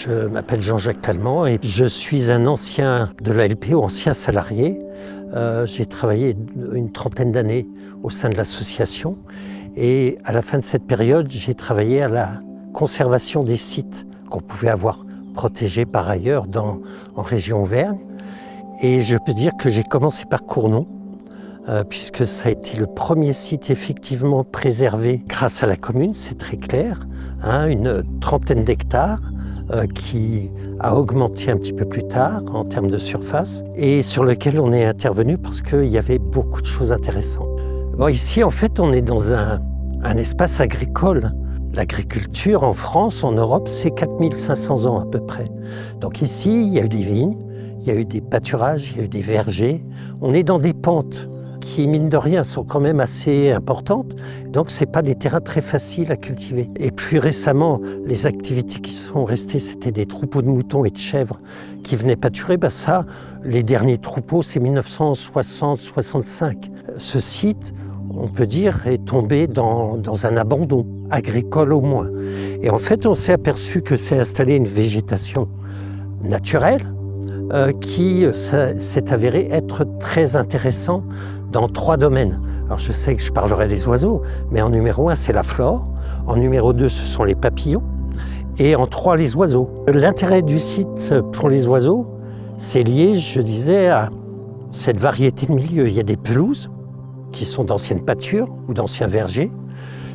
Je m'appelle Jean-Jacques Tallement et je suis un ancien de la LPO, ancien salarié. J'ai travaillé une trentaine d'années au sein de l'association et à la fin de cette période, j'ai travaillé à la conservation des sites qu'on pouvait avoir protégés par ailleurs en région Auvergne. Et je peux dire que j'ai commencé par Cournon, puisque ça a été le premier site effectivement préservé grâce à la commune, c'est très clair, une trentaine d'hectares qui a augmenté un petit peu plus tard en termes de surface et sur lequel on est intervenu parce qu'il y avait beaucoup de choses intéressantes. Bon, ici, en fait, on est dans un espace agricole. L'agriculture en France, en Europe, c'est 4500 ans à peu près. Donc ici, il y a eu des vignes, il y a eu des pâturages, il y a eu des vergers. On est dans des pentes qui, mine de rien, sont quand même assez importantes. Donc, ce n'est pas des terrains très faciles à cultiver. Et plus récemment, les activités qui sont restées, c'était des troupeaux de moutons et de chèvres qui venaient pâturer. Ça, les derniers troupeaux, c'est 1960-65. Ce site, on peut dire, est tombé dans un abandon agricole au moins. Et en fait, on s'est aperçu que s'est installée une végétation naturelle qui s'est avérée être très intéressant dans 3 domaines. Alors je sais que je parlerai des oiseaux, mais en numéro 1, c'est la flore. En numéro 2, ce sont les papillons. Et en 3, les oiseaux. L'intérêt du site pour les oiseaux, c'est lié, je disais, à cette variété de milieux. Il y a des pelouses qui sont d'anciennes pâtures ou d'anciens vergers.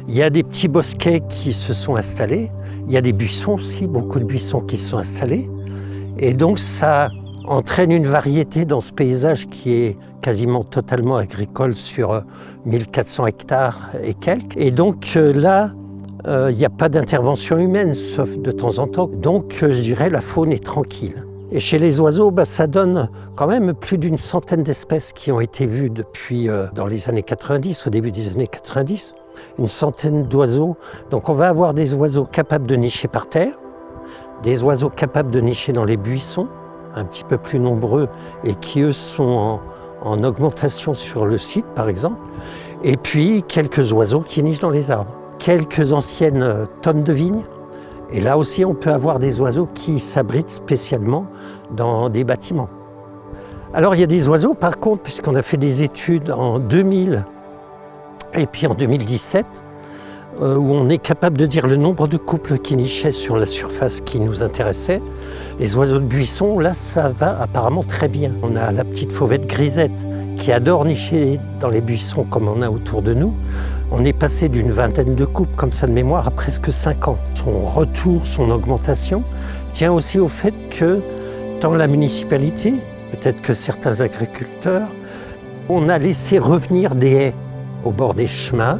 Il y a des petits bosquets qui se sont installés. Il y a des buissons aussi, beaucoup de buissons qui se sont installés. Et donc ça entraîne une variété dans ce paysage qui est quasiment totalement agricole sur 1400 hectares et quelques. Et donc là, il n'y a pas d'intervention humaine, sauf de temps en temps. Donc je dirais la faune est tranquille. Et chez les oiseaux, ça donne quand même plus d'une centaine d'espèces qui ont été vues depuis dans les années 90, au début des années 90. Une centaine d'oiseaux. Donc on va avoir des oiseaux capables de nicher par terre, des oiseaux capables de nicher dans les buissons, un petit peu plus nombreux et qui eux sont en augmentation sur le site par exemple, et puis quelques oiseaux qui nichent dans les arbres. Quelques anciennes tonnes de vignes, et là aussi on peut avoir des oiseaux qui s'abritent spécialement dans des bâtiments. Alors il y a des oiseaux par contre, puisqu'on a fait des études en 2000 et puis en 2017, où on est capable de dire le nombre de couples qui nichaient sur la surface qui nous intéressait. Les oiseaux de buisson, là, ça va apparemment très bien. On a la petite fauvette grisette qui adore nicher dans les buissons comme on a autour de nous. On est passé d'une vingtaine de couples comme ça de mémoire à presque 50. Son retour, son augmentation tient aussi au fait que dans la municipalité, peut-être que certains agriculteurs, on a laissé revenir des haies au bord des chemins.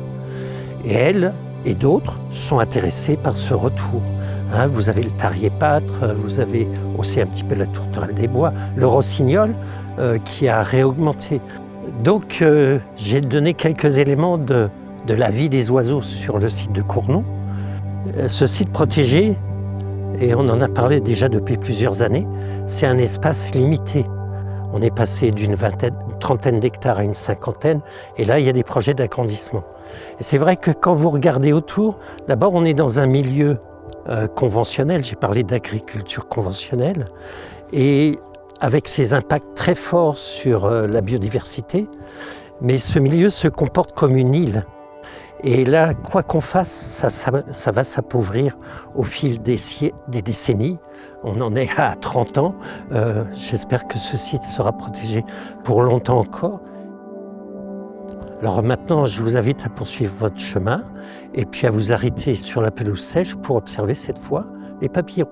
Et elles et d'autres sont intéressés par ce retour. Vous avez le tarier-pâtre, vous avez aussi un petit peu la tourterelle des bois, le rossignol qui a réaugmenté. Donc j'ai donné quelques éléments de la vie des oiseaux sur le site de Cournon. Ce site protégé, et on en a parlé déjà depuis plusieurs années, c'est un espace limité. On est passé d'une trentaine d'hectares à une cinquantaine, et là il y a des projets d'agrandissement. Et c'est vrai que quand vous regardez autour, d'abord on est dans un milieu conventionnel, j'ai parlé d'agriculture conventionnelle, et avec ses impacts très forts sur la biodiversité, mais ce milieu se comporte comme une île. Et là, quoi qu'on fasse, ça va s'appauvrir au fil des décennies. On en est à 30 ans. J'espère que ce site sera protégé pour longtemps encore. Alors maintenant, je vous invite à poursuivre votre chemin et puis à vous arrêter sur la pelouse sèche pour observer cette fois les papillons.